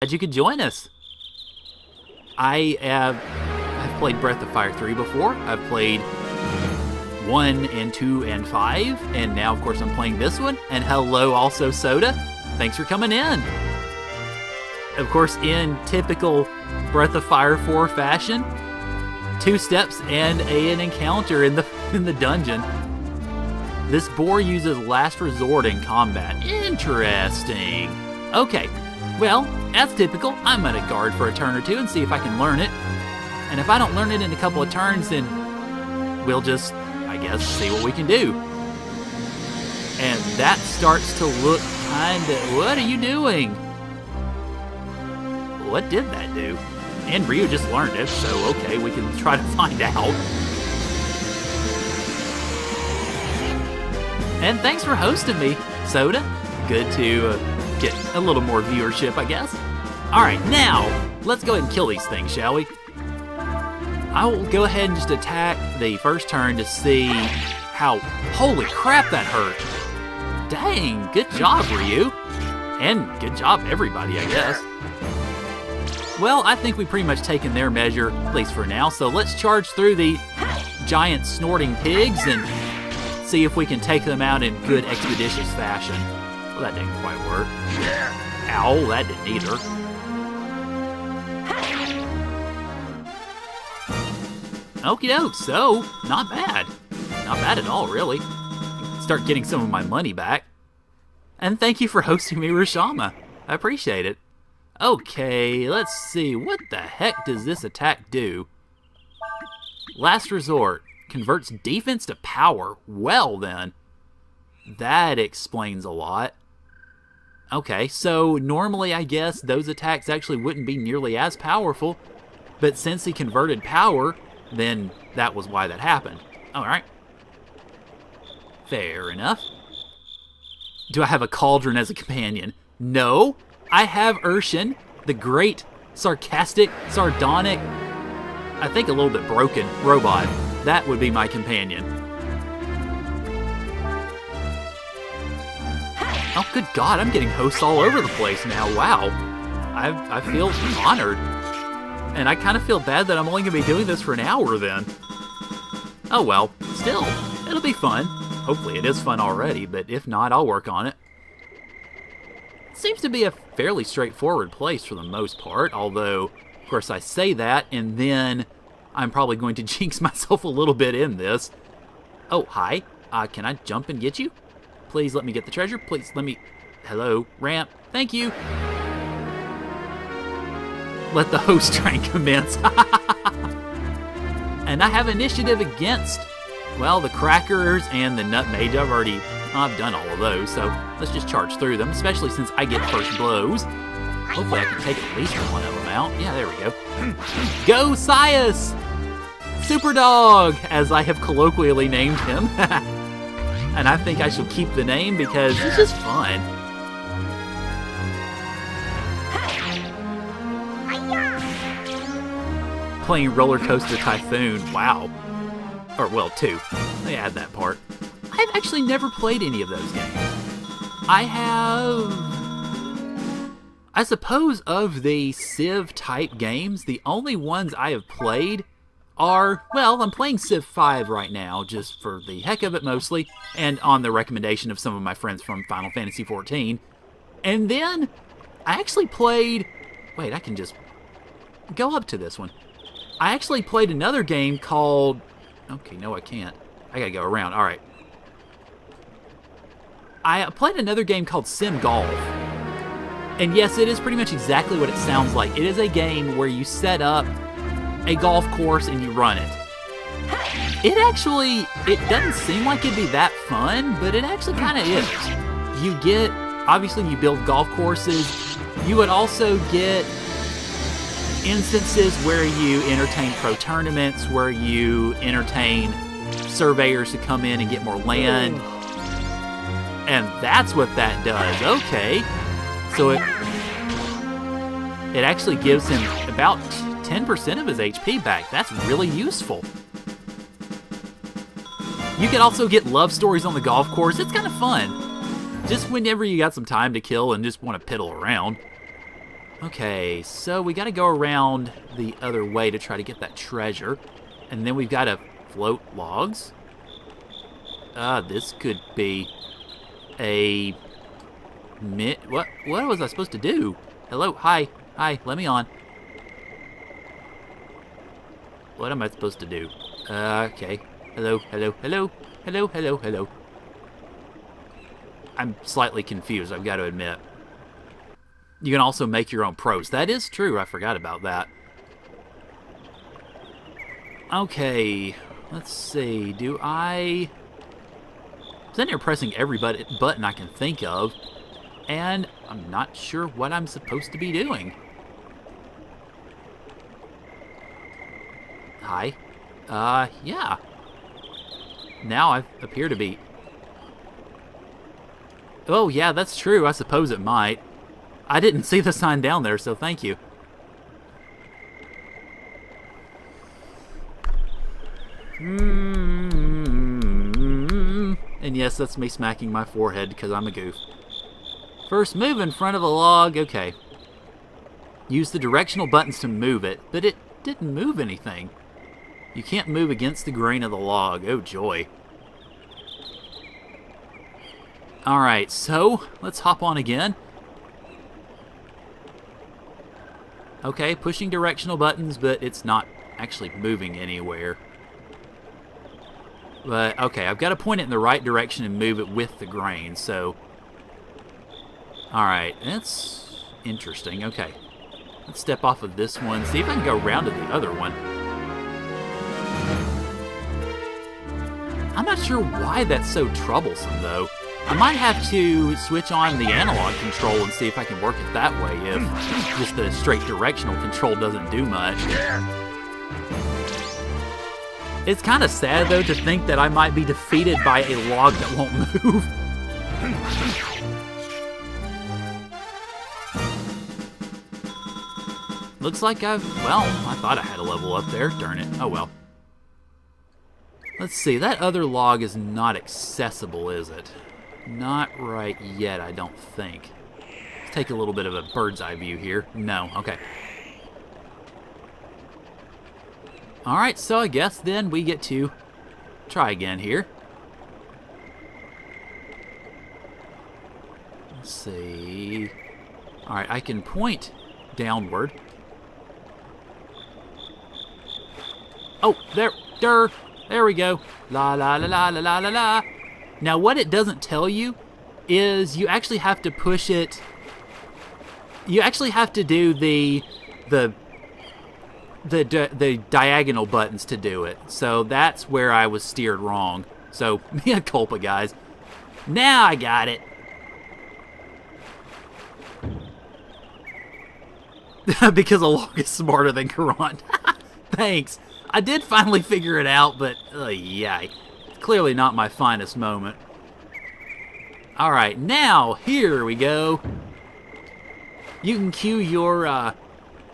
Glad you could join us. I've played Breath of Fire 3 before. I've played 1 and 2 and 5, and now of course I'm playing this one. And hello also Soda. Thanks for coming in. Of course, in typical Breath of Fire 4 fashion, 2 steps and an encounter in the dungeon. This boar uses Last Resort in combat. Interesting. Okay, well, as typical, I'm gonna guard for a turn or two and see if I can learn it. And if I don't learn it in a couple of turns, then we'll just, I guess, see what we can do. And that starts to look kinda... What are you doing? What did that do? And Ryu just learned it, so okay, we can try to find out. And thanks for hosting me, Soda. Good to get a little more viewership, I guess. Alright, now, let's go ahead and kill these things, shall we? I will go ahead and just attack the first turn to see how... Holy crap, that hurt! Dang, good job, Ryu. And good job, everybody, I guess. Well, I think we've pretty much taken their measure, at least for now, so let's charge through the giant snorting pigs and see if we can take them out in good expeditious fashion. Well, that didn't quite work. Ow, that didn't either. Okie doke, so, not bad. Not bad at all, really. Start getting some of my money back. And thank you for hosting me, Rashama. I appreciate it. Okay, let's see. What the heck does this attack do? Last Resort. Converts defense to power. Well, then. That explains a lot. Okay, so normally, I guess, those attacks actually wouldn't be nearly as powerful. But since he converted power, then that was why that happened. Alright. Fair enough. Do I have a cauldron as a companion? No. I have Urshan, the great, sarcastic, sardonic, I think a little bit broken robot. That would be my companion. Oh, good God, I'm getting hosts all over the place now. Wow. I feel honored. And I kind of feel bad that I'm only going to be doing this for an hour then. Oh well, still, it'll be fun. Hopefully it is fun already, but if not, I'll work on it. Seems to be a fairly straightforward place for the most part, although, of course, I say that, and then I'm probably going to jinx myself a little bit in this. Oh, hi. Can I jump and get you? Please let me get the treasure. Please let me... Hello, ramp. Thank you. Let the host train commence. And I have initiative against, well, the crackers and the nut mage. I've done all of those, so let's just charge through them, especially since I get first blows. Hopefully I can take at least one of them out. Yeah, there we go. Go, Sias! Super Dog, as I have colloquially named him. And I think I should keep the name because it's just fun. Playing Roller Coaster Typhoon, wow. Or, well, 2. Let me add that part. I've actually never played any of those games. I suppose of the Civ-type games, the only ones I have played are, well, I'm playing Civ 5 right now, just for the heck of it mostly, and on the recommendation of some of my friends from Final Fantasy XIV. And then, I actually played... Wait, I can just go up to this one. I actually played another game called... Okay, no I can't. I gotta go around, alright. I played another game called Sim Golf. And yes, it is pretty much exactly what it sounds like. It is a game where you set up a golf course and you run it. It doesn't seem like it'd be that fun, but it actually kind of is. Obviously you build golf courses. You would also get instances where you entertain pro tournaments, where you entertain surveyors to come in and get more land. And that's what that does. Okay. So it actually gives him about 10% of his HP back. That's really useful. You can also get love stories on the golf course. It's kind of fun. Just whenever you got some time to kill and just want to piddle around. Okay, so we got to go around the other way to try to get that treasure. And then we've got to float logs. This could be a... What was I supposed to do? Hello? Hi, let me on. What am I supposed to do? Okay. Hello. I'm slightly confused, I've got to admit. You can also make your own pros. That is true, I forgot about that. Okay, let's see. I'm sitting here pressing every button I can think of, and I'm not sure what I'm supposed to be doing. Hi. Yeah. Now I appear to be... Oh, yeah, that's true. I suppose it might. I didn't see the sign down there, so thank you. And yes, that's me smacking my forehead because I'm a goof. First move in front of a log. Okay. Use the directional buttons to move it, but it didn't move anything. You can't move against the grain of the log. Oh, joy. Alright, so let's hop on again. Okay, pushing directional buttons, but it's not actually moving anywhere. But, okay, I've got to point it in the right direction and move it with the grain, so... Alright, that's interesting. Okay, let's step off of this one, see if I can go around to the other one. I'm not sure why that's so troublesome, though. I might have to switch on the analog control and see if I can work it that way, if just the straight directional control doesn't do much. It's kind of sad, though, to think that I might be defeated by a log that won't move. Looks like I thought I had a level up there. Darn it. Oh, well. Let's see. That other log is not accessible, is it? Not right yet, I don't think. Let's take a little bit of a bird's eye view here. No. Okay. Alright, so I guess then we get to try again here. Let's see. Alright, I can point downward. Oh, there we go. La la la la la la la la. Now what it doesn't tell you is you actually have to push it. You actually have to do the diagonal buttons to do it. So that's where I was steered wrong. So mea culpa, guys. Now I got it. Because a log is smarter than Caront. Thanks. I did finally figure it out, but yeah, clearly not my finest moment. Alright, now, here we go. You can cue your,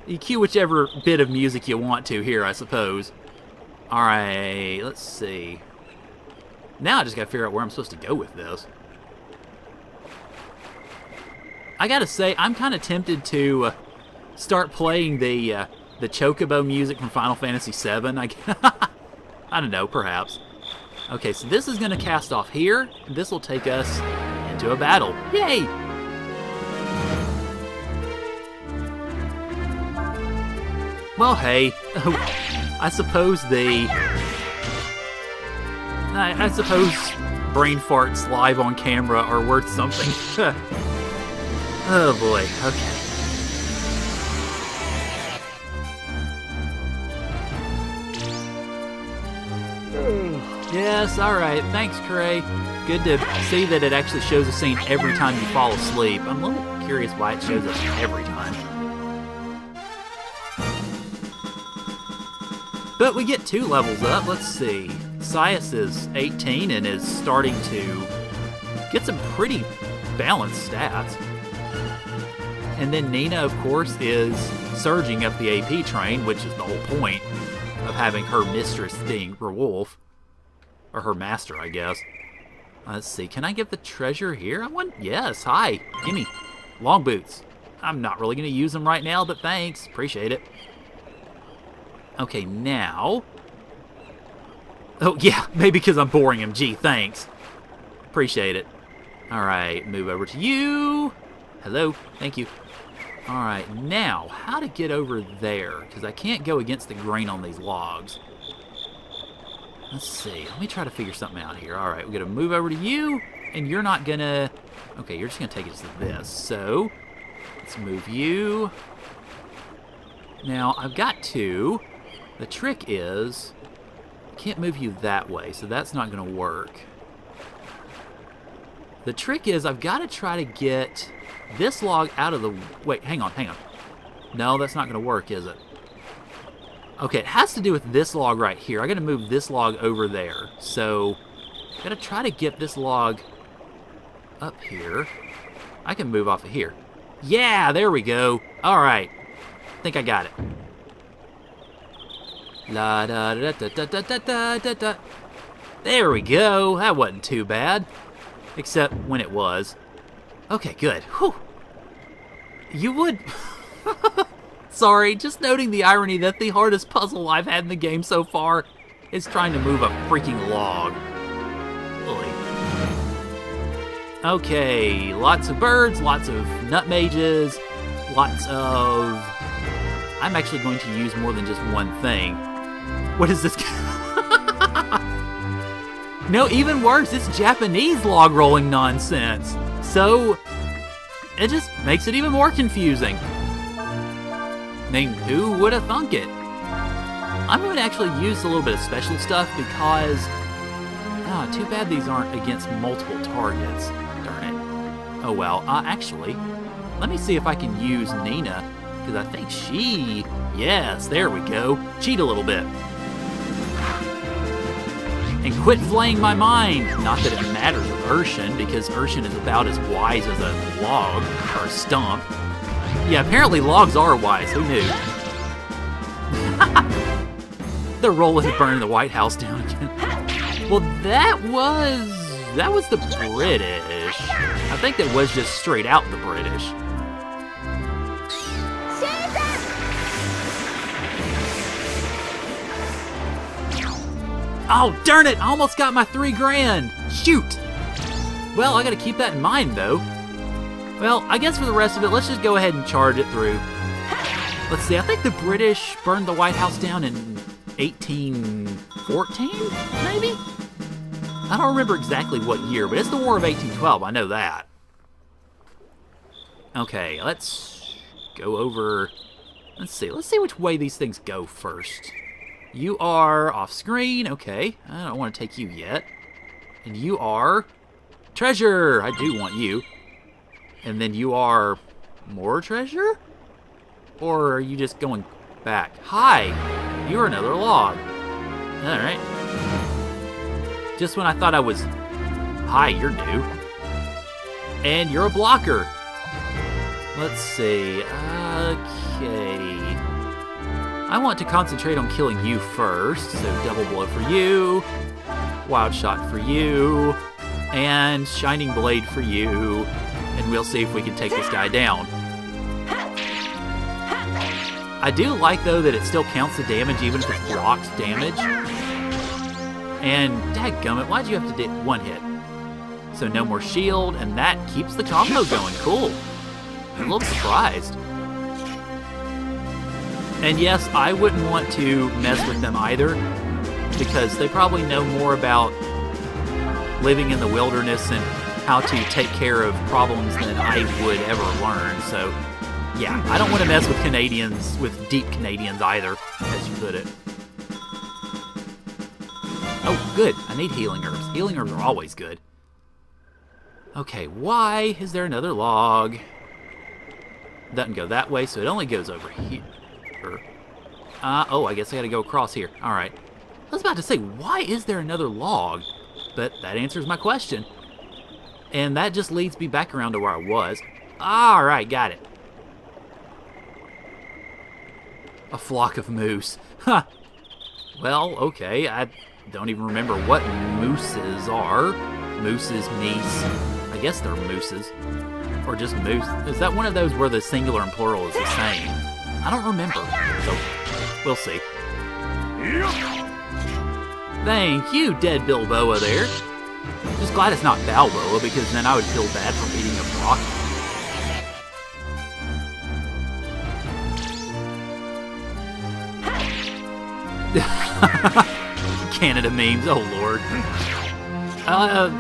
you cue whichever bit of music you want to here, I suppose. Alright, let's see. Now I just gotta figure out where I'm supposed to go with this. I gotta say, I'm kind of tempted to start playing the Chocobo music from Final Fantasy VII. I don't know, perhaps. Okay, so this is going to cast off here. This will take us into a battle. Yay! Well, hey, I suppose I suppose brain farts live on camera are worth something. Oh boy, okay. Yes, alright. Thanks, Cray. Good to see that it actually shows a scene every time you fall asleep. I'm a little curious why it shows up every time. But we get 2 levels up. Let's see. Sias is 18 and is starting to get some pretty balanced stats. And then Nina, of course, is surging up the AP train, which is the whole point of having her mistress being Rewolf. Or her master, I guess. Let's see. Can I get the treasure here? Yes. Hi. Gimme. Long boots. I'm not really going to use them right now, but thanks. Appreciate it. Okay, now... Oh, yeah, maybe because I'm boring him. Gee, thanks. Appreciate it. Alright, move over to you. Hello, thank you. Alright, now, how to get over there? Because I can't go against the grain on these logs. Let's see, let me try to figure something out here. Alright, we're going to move over to you, and you're not going to... Okay, you're just going to take it to this. So, let's move you. Now, I've got two. The trick is, I can't move you that way, so that's not going to work. The trick is, I've got to try to get this log out of the... Wait, hang on. No, that's not going to work, is it? Okay, it has to do with this log right here. I got to move this log over there. So, got to try to get this log up here. I can move off of here. Yeah, there we go. All right. I think I got it. La da da da da da da da da. There we go. That wasn't too bad. Except when it was. Okay, good. Whew. You would... Sorry, just noting the irony that the hardest puzzle I've had in the game so far is trying to move a freaking log. Really. Okay, lots of birds, lots of nutmages, lots of... I'm actually going to use more than just one thing. What is this? No, even worse, it's Japanese log rolling nonsense. So, it just makes it even more confusing. I mean, who would have thunk it? I'm going to actually use a little bit of special stuff because... Oh, too bad these aren't against multiple targets. Darn it. Oh well, actually, let me see if I can use Nina, because I think she... Yes, there we go. Cheat a little bit. And quit flaying my mind. Not that it matters with Urshan, because Urshan is about as wise as a log, or a stump. Yeah, apparently logs are wise. Who knew? The rolling and burning the White House down again. Well, that was the British. I think that was just straight out the British. Oh, darn it! I almost got my $3 grand! Shoot! Well, I gotta keep that in mind, though. Well, I guess for the rest of it, let's just go ahead and charge it through. Let's see, I think the British burned the White House down in 1814, maybe? I don't remember exactly what year, but it's the War of 1812, I know that. Okay, let's go over... Let's see which way these things go first. You are off screen, okay. I don't want to take you yet. And you are treasure. I do want you. And then you are more treasure? Or are you just going back? Hi, you are another log. All right. Just when I thought I was... Hi, you're new. And you're a blocker. Let's see. Okay. I want to concentrate on killing you first, so double blow for you, wild shot for you, and shining blade for you, and we'll see if we can take this guy down. I do like, though, that it still counts the damage even if it blocks damage. And, dadgummit, why'd you have to do one hit? So no more shield, and that keeps the combo going. Cool. I'm a little surprised. And yes, I wouldn't want to mess with them either, because they probably know more about living in the wilderness and how to take care of problems than I would ever learn. So, yeah, I don't want to mess with Canadians, with deep Canadians either, as you put it. Oh, good. I need healing herbs. Healing herbs are always good. Okay, why is there another log? Doesn't go that way, so it only goes over here. Oh, I guess I gotta go across here. Alright. I was about to say, why is there another log? But that answers my question. And that just leads me back around to where I was. Alright, got it. A flock of moose. Huh. Well, okay, I don't even remember what mooses are. Mooses, meese. I guess they're mooses. Or just moose. Is that one of those where the singular and plural is the same? I don't remember. So, we'll see. Thank you, dead Bilboa there. Just glad it's not Balboa, because then I would feel bad for beating up Rocky. Canada memes, oh lord.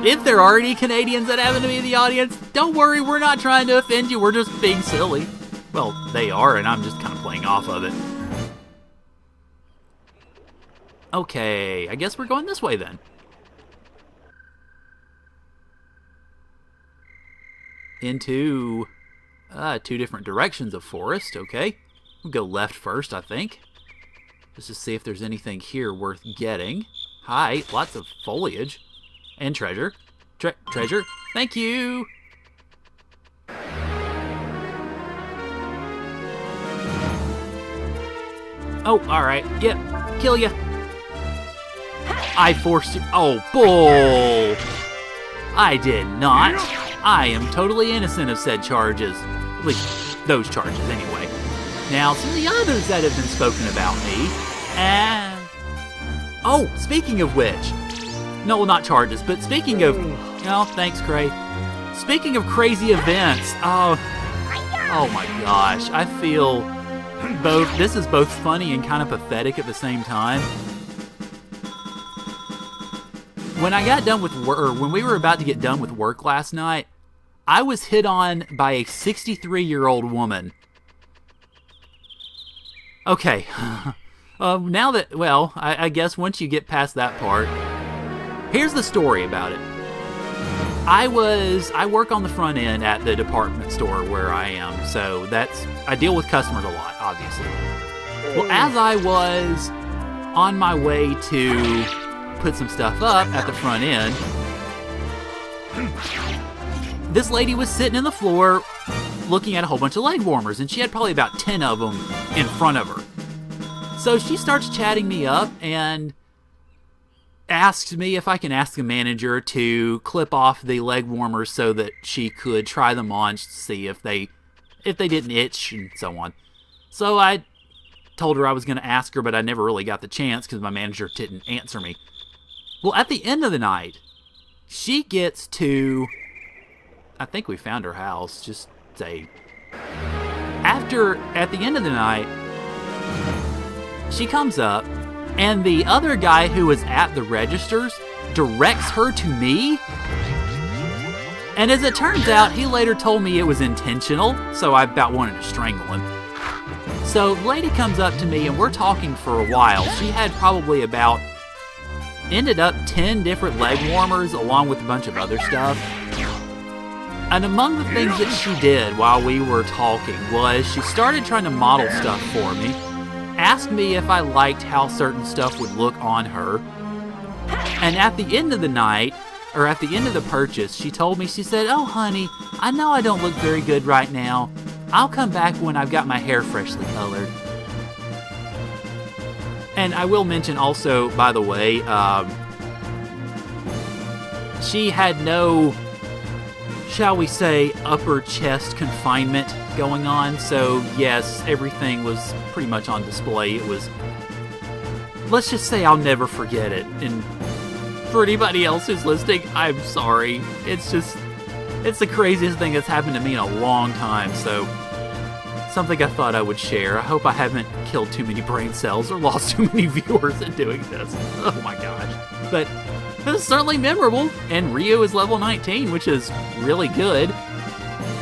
If there are any Canadians that happen to be in the audience, don't worry, we're not trying to offend you, we're just being silly. Well, they are, and I'm just kind of playing off of it. Okay, I guess we're going this way then. Into 2 different directions of forest, okay. We'll go left first, I think. Just to see if there's anything here worth getting. Hi, lots of foliage. And treasure. Treasure. Thank you! Oh, alright. Yep. Kill ya. I forced you. Oh, bull! I did not. I am totally innocent of said charges. At least, those charges, anyway. Now, some of the others that have been spoken about me, and... Oh, speaking of which... No, well, not charges, but speaking of... Oh, thanks, Cray. Speaking of crazy events, oh my gosh, I feel both... This is both funny and kind of pathetic at the same time. When I got done with work, or when we were about to get done with work last night, I was hit on by a 63-year-old woman. Okay. Now that, well, I guess once you get past that part, here's the story about it. I work on the front end at the department store where I am, so I deal with customers a lot, obviously. Well, as I was on my way to put some stuff up at the front end, this lady was sitting in the floor looking at a whole bunch of leg warmers, and she had probably about 10 of them in front of her. So she starts chatting me up and asks me if I can ask the manager to clip off the leg warmers so that she could try them on to see if they didn't itch and so on. So I told her I was going to ask her, but I never really got the chance because my manager didn't answer me. Well, at the end of the night, she gets to... I think we found her house, just say. At the end of the night, she comes up, and the other guy who was at the registers directs her to me. And as it turns out, he later told me it was intentional, so I about wanted to strangle him. So the lady comes up to me, and we're talking for a while. She had probably about, ended up 10 different leg warmers, along with a bunch of other stuff. And among the things that she did while we were talking was she started trying to model stuff for me, asked me if I liked how certain stuff would look on her, and at the end of the night, or at the end of the purchase, she told me, she said, "Oh honey, I know I don't look very good right now. I'll come back when I've got my hair freshly colored." And I will mention also, by the way, she had no, shall we say, upper chest confinement going on, so yes, everything was pretty much on display. It was, let's just say I'll never forget it, and for anybody else who's listening, I'm sorry. It's the craziest thing that's happened to me in a long time, so something I thought I would share. I hope I haven't killed too many brain cells or lost too many viewers in doing this. Oh my gosh. But it was certainly memorable, and Ryu is level 19, which is really good.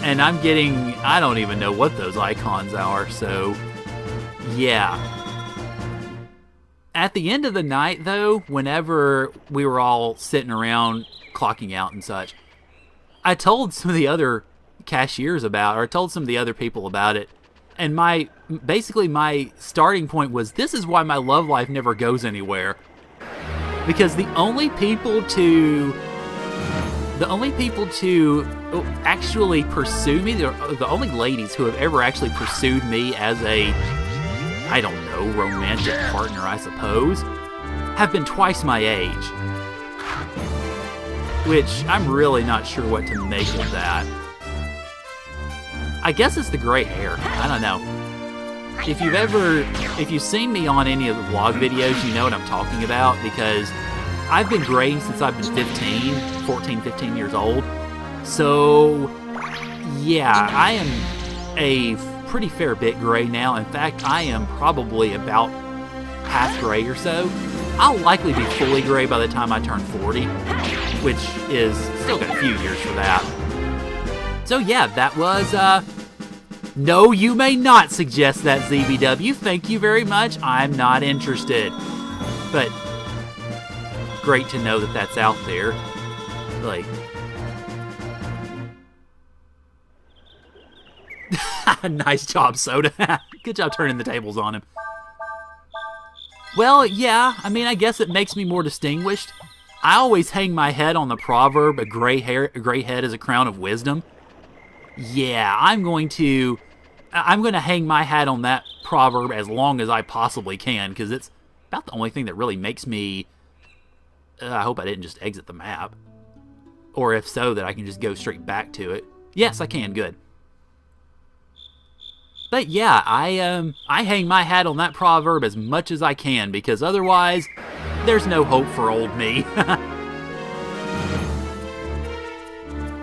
And I'm getting, I don't even know what those icons are, so yeah. At the end of the night, though, whenever we were all sitting around clocking out and such, I told some of the other cashiers about, or I told some of the other people about it, and basically my starting point was, this is why my love life never goes anywhere. Because the only people to actually pursue me, the only ladies who have ever actually pursued me as a, I don't know, romantic partner, I suppose, have been twice my age. Which I'm really not sure what to make of that. I guess it's the gray hair. I don't know. If you've seen me on any of the vlog videos, you know what I'm talking about, because I've been graying since I've been 14, 15 years old. So, yeah, I am a pretty fair bit gray now. In fact, I am probably about half gray or so. I'll likely be fully gray by the time I turn 40, which is still got a few years for that. So yeah, that was, no, you may not suggest that, ZBW. Thank you very much. I'm not interested. But great to know that that's out there. Like, nice job, Soda. Good job turning the tables on him. Well, yeah, I mean, I guess it makes me more distinguished. I always hang my head on the proverb, a gray head is a crown of wisdom. Yeah, I'm going to hang my hat on that proverb as long as I possibly can, because it's about the only thing that really makes me... I hope I didn't just exit the map. Or if so, that I can just go straight back to it. Yes, I can, good. But yeah, I hang my hat on that proverb as much as I can, because otherwise, there's no hope for old me.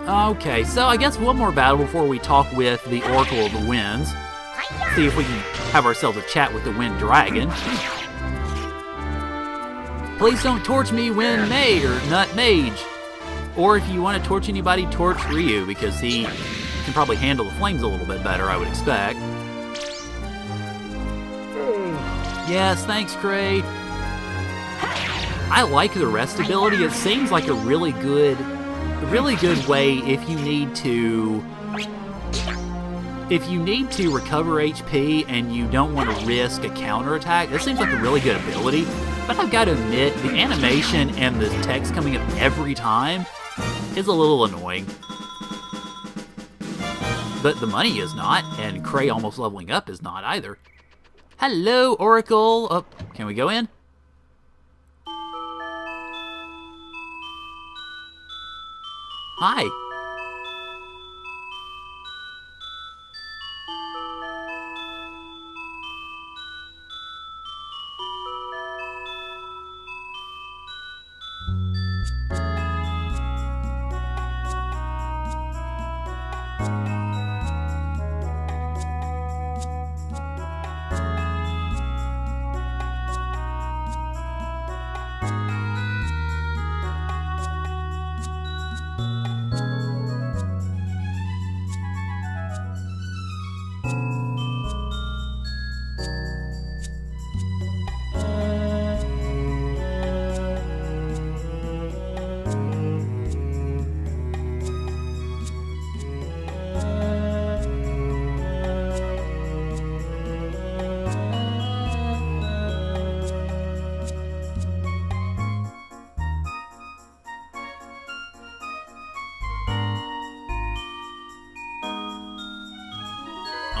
Okay, so I guess one more battle before we talk with the Oracle of the Winds. See if we can have ourselves a chat with the Wind Dragon. Please don't torch me, Wind Mage, or Nut Mage. Or if you want to torch anybody, torch Ryu, because he can probably handle the flames a little bit better, I would expect. Yes, thanks, Cray. I like the rest ability. It seems like a really good way if you need to recover HP and you don't want to risk a counterattack. This seems like a really good ability. But I've got to admit, the animation and the text coming up every time is a little annoying. But the money is not, and Cray almost leveling up is not either. Hello, Oracle. Oh, can we go in? Hi.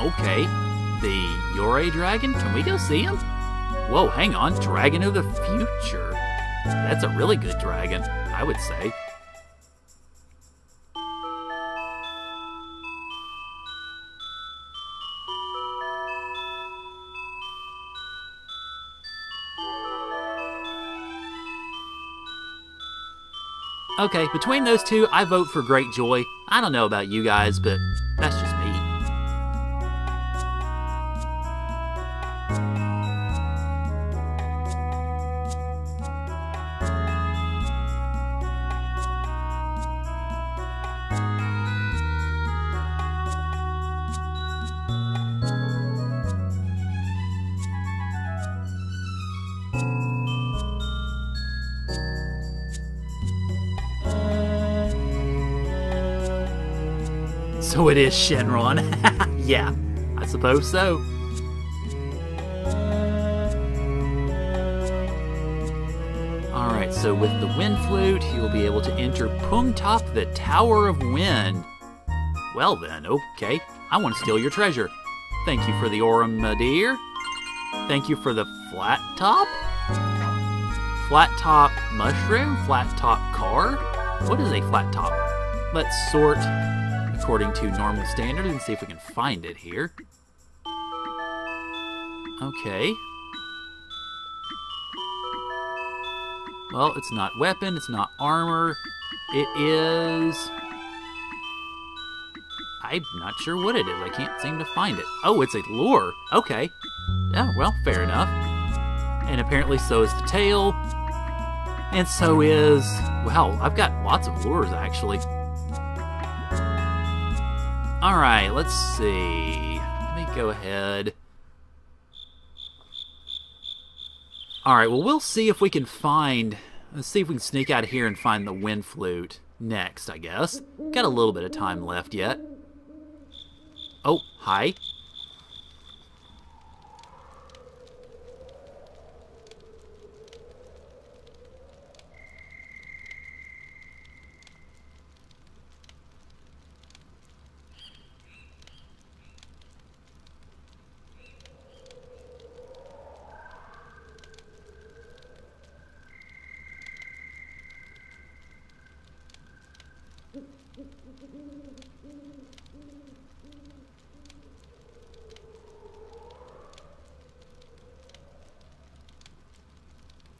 Okay, the Yore Dragon? Can we go see him? Whoa, hang on, Dragon of the Future. That's a really good dragon, I would say. Okay, between those two, I vote for Great Joy. I don't know about you guys, but that's just me. So it is Shenron. Yeah, I suppose so. Alright, so with the Wind Flute, you'll be able to enter Pungtop, the Tower of Wind. Well then, okay. I want to steal your treasure. Thank you for the Aurum, dear. Thank you for the Flat Top? Flat Top Mushroom? Flat Top Car? What is a Flat Top? Let's sort according to normal standards and see if we can find it here. Okay. Well, it's not weapon, it's not armor. It is... I'm not sure what it is. I can't seem to find it. Oh, it's a lure. Okay. Oh, well, fair enough. And apparently so is the tail. And so is... Wow, I've got lots of lures, actually. Alright, let's see. Let me go ahead. Alright, well, we'll see if we can find... Let's see if we can sneak out of here and find the wind flute next, I guess. Got a little bit of time left yet. Oh, hi.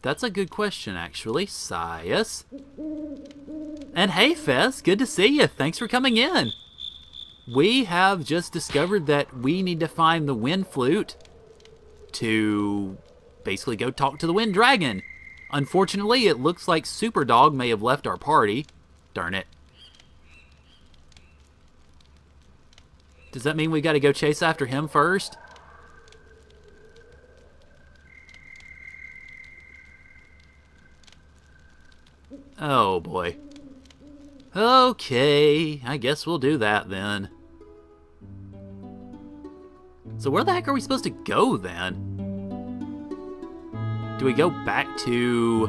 That's a good question, actually. Sias. And hey, Fez, good to see you. Thanks for coming in. We have just discovered that we need to find the wind flute to basically go talk to the wind dragon. Unfortunately, it looks like Superdog may have left our party. Darn it. Does that mean we got to go chase after him first? Oh, boy. Okay, I guess we'll do that then. So where the heck are we supposed to go then? Do we go back to...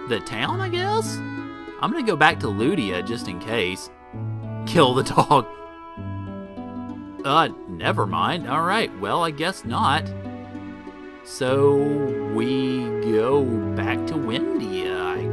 the town, I guess? I'm gonna go back to Wyndia just in case. Kill the dog. Never mind. Alright, well, I guess not. So we go back to Wyndia, I